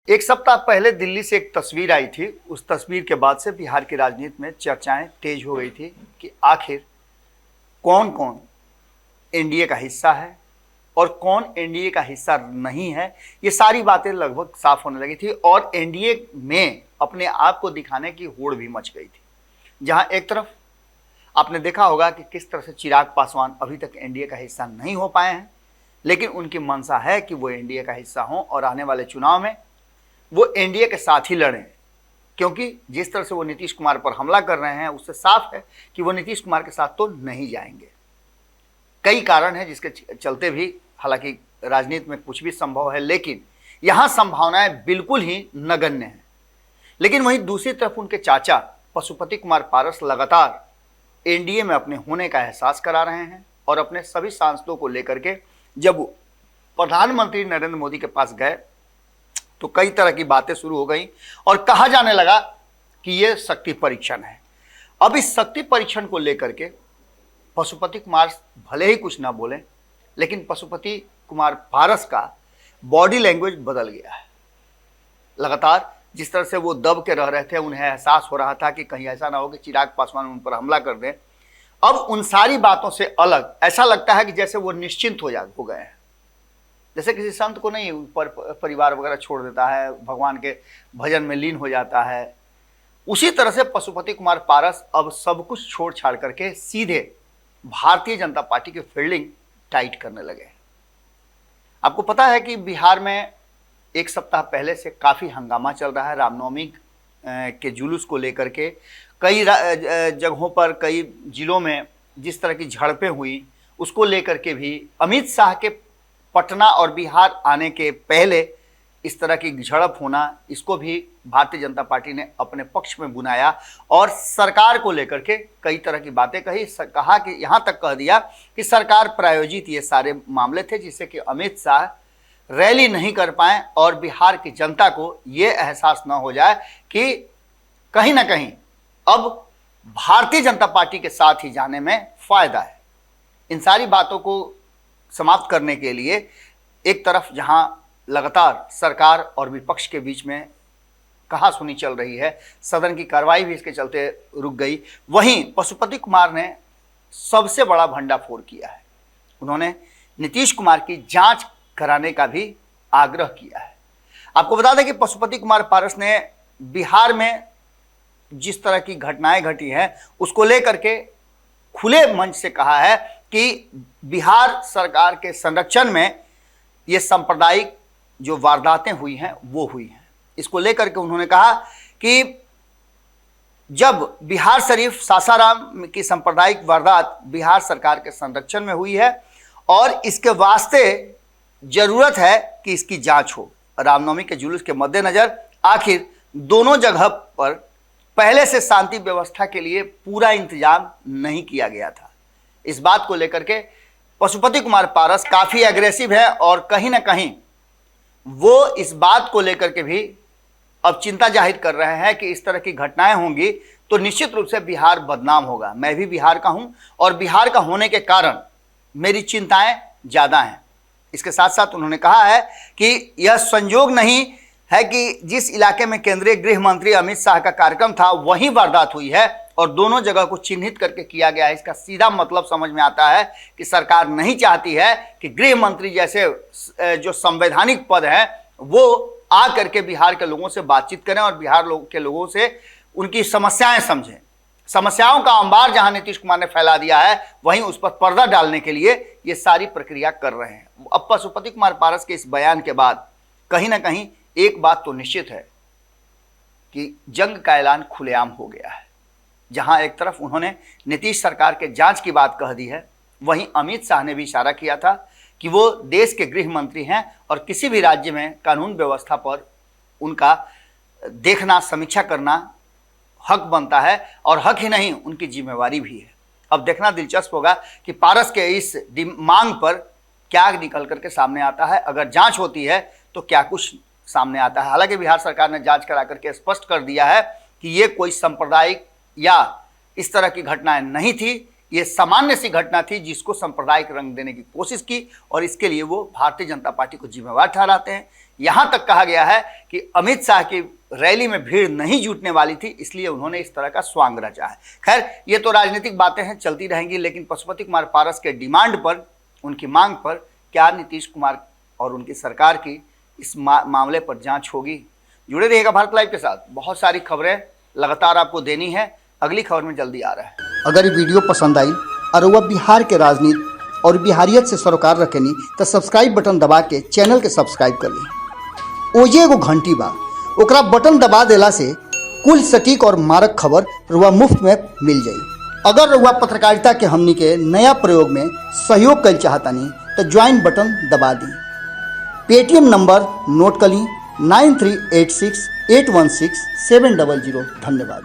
एक सप्ताह पहले दिल्ली से एक तस्वीर आई थी। उस तस्वीर के बाद से बिहार की राजनीति में चर्चाएं तेज हो गई थी कि आखिर कौन कौन एनडीए का हिस्सा है और कौन एनडीए का हिस्सा नहीं है। ये सारी बातें लगभग साफ होने लगी थी और एनडीए में अपने आप को दिखाने की होड़ भी मच गई थी। जहां एक तरफ आपने देखा होगा कि किस तरह से चिराग पासवान अभी तक एनडीए का हिस्सा नहीं हो पाए हैं, लेकिन उनकी मंशा है कि वो एनडीए का हिस्सा हों और आने वाले चुनाव में वो एनडीए के साथ ही लड़ें, क्योंकि जिस तरह से वो नीतीश कुमार पर हमला कर रहे हैं उससे साफ है कि वो नीतीश कुमार के साथ तो नहीं जाएंगे। कई कारण हैं जिसके चलते भी, हालांकि राजनीति में कुछ भी संभव है, लेकिन यहां संभावनाएं बिल्कुल ही नगण्य हैं। लेकिन वहीं दूसरी तरफ उनके चाचा पशुपति कुमार पारस लगातार एनडीए में अपने होने का एहसास करा रहे हैं और अपने सभी सांसदों को लेकर के जब वो प्रधानमंत्री नरेंद्र मोदी के पास गए तो कई तरह की बातें शुरू हो गई और कहा जाने लगा कि यह शक्ति परीक्षण है। अब इस शक्ति परीक्षण को लेकर के पशुपति कुमार भले ही कुछ ना बोले, लेकिन पशुपति कुमार पारस का बॉडी लैंग्वेज बदल गया है। लगातार जिस तरह से वो दब के रह रहे थे, उन्हें एहसास हो रहा था कि कहीं ऐसा ना हो कि चिराग पासवान उन पर हमला कर दें। अब उन सारी बातों से अलग ऐसा लगता है कि जैसे वो निश्चिंत हो गए हैं। जैसे किसी संत को नहीं ऊपर परिवार वगैरह छोड़ देता है, भगवान के भजन में लीन हो जाता है, उसी तरह से पशुपति कुमार पारस अब सब कुछ छोड़ छाड़ करके सीधे भारतीय जनता पार्टी की फील्डिंग टाइट करने लगे। आपको पता है कि बिहार में एक सप्ताह पहले से काफ़ी हंगामा चल रहा है रामनवमी के जुलूस को लेकर के। कई जगहों पर, कई जिलों में जिस तरह की झड़पें हुई उसको लेकर के भी अमित शाह के पटना और बिहार आने के पहले इस तरह की झड़प होना, इसको भी भारतीय जनता पार्टी ने अपने पक्ष में बुनाया और सरकार को लेकर के कई तरह की बातें कही। कहा कि यहाँ तक कह दिया कि सरकार प्रायोजित ये सारे मामले थे जिससे कि अमित शाह रैली नहीं कर पाए और बिहार की जनता को ये एहसास न हो जाए कि कहीं ना कहीं अब भारतीय जनता पार्टी के साथ ही जाने में फायदा है। इन सारी बातों को समाप्त करने के लिए एक तरफ जहां लगातार सरकार और विपक्ष के बीच में कहासुनी चल रही है, सदन की कार्रवाई भी इसके चलते रुक गई, वहीं पशुपति कुमार ने सबसे बड़ा भंडाफोड़ किया है। उन्होंने नीतीश कुमार की जांच कराने का भी आग्रह किया है। आपको बता दें कि पशुपति कुमार पारस ने बिहार में जिस तरह की घटनाएं घटी हैं उसको लेकर के खुले मंच से कहा है कि बिहार सरकार के संरक्षण में ये सांप्रदायिक जो वारदातें हुई हैं वो हुई हैं। इसको लेकर के उन्होंने कहा कि जब बिहार शरीफ सासाराम की सांप्रदायिक वारदात बिहार सरकार के संरक्षण में हुई है और इसके वास्ते जरूरत है कि इसकी जांच हो। रामनवमी के जुलूस के मद्देनजर आखिर दोनों जगह पर पहले से शांति व्यवस्था के लिए पूरा इंतजाम नहीं किया गया था। इस बात को लेकर के पशुपति कुमार पारस काफी एग्रेसिव है और कहीं ना कहीं वो इस बात को लेकर के भी अब चिंता जाहिर कर रहे हैं कि इस तरह की घटनाएं होंगी तो निश्चित रूप से बिहार बदनाम होगा। मैं भी बिहार का हूं और बिहार का होने के कारण मेरी चिंताएं ज्यादा हैं। इसके साथ साथ उन्होंने कहा है कि यह संयोग नहीं है कि जिस इलाके में केंद्रीय गृह मंत्री अमित शाह का कार्यक्रम था वहीं वारदात हुई है और दोनों जगह को चिन्हित करके किया गया है। इसका सीधा मतलब समझ में आता है कि सरकार नहीं चाहती है कि गृह मंत्री जैसे जो संवैधानिक पद है वो आ करके बिहार के लोगों से बातचीत करें और बिहार के लोगों से उनकी समस्याएं समझें। समस्याओं का अंबार जहां नीतीश कुमार ने फैला दिया है वहीं उस पर पर्दा डालने के लिए ये सारी प्रक्रिया कर रहे हैं। अब पशुपति कुमार पारस के इस बयान के बाद कहीं ना कहीं एक बात तो निश्चित है कि जंग का ऐलान खुलेआम हो गया है। जहां एक तरफ उन्होंने नीतीश सरकार के जांच की बात कह दी है, वहीं अमित शाह ने भी इशारा किया था कि वो देश के गृह मंत्री हैं और किसी भी राज्य में कानून व्यवस्था पर उनका देखना, समीक्षा करना हक बनता है और हक ही नहीं उनकी जिम्मेवारी भी है। अब देखना दिलचस्प होगा कि पारस के इस मांग पर क्या निकल करके सामने आता है। अगर जांच होती है तो क्या कुछ सामने आता है। हालांकि बिहार सरकार ने जांच करा करके स्पष्ट कर दिया है कि ये कोई सांप्रदायिक या इस तरह की घटनाएं नहीं थी, ये सामान्य सी घटना थी जिसको सांप्रदायिक रंग देने की कोशिश की और इसके लिए वो भारतीय जनता पार्टी को जिम्मेवार ठहराते हैं। यहां तक कहा गया है कि अमित शाह की रैली में भीड़ नहीं जुटने वाली थी, इसलिए उन्होंने इस तरह का स्वांग रचा है। खैर, ये तो राजनीतिक बातें हैं, चलती रहेंगी, लेकिन पशुपति कुमार पारस के डिमांड पर, उनकी मांग पर क्या नीतीश कुमार और उनकी सरकार की इस मामले पर जांच होगी? जुड़े रहिएगा भारत लाइव के साथ, बहुत सारी खबरें लगातार आपको देनी है। अगली खबर में जल्दी आ रहा है। अगर ये वीडियो पसंद आई और वह बिहार के राजनीति और बिहारियत से सरोकार रखेनी तो सब्सक्राइब बटन दबा के चैनल के सब्सक्राइब कर ली। ओजे एगो घंटी बा, ओकरा बटन दबा देला से कुल सटीक और मारक खबर रुआ मुफ्त में मिल जाई। अगर रुआ पत्रकारिता के हमनी के नया प्रयोग में सहयोग कर चाहतानी तो ज्वाइन बटन दबा दी। पेटीएम नंबर नोट कर ली 9386816700। धन्यवाद।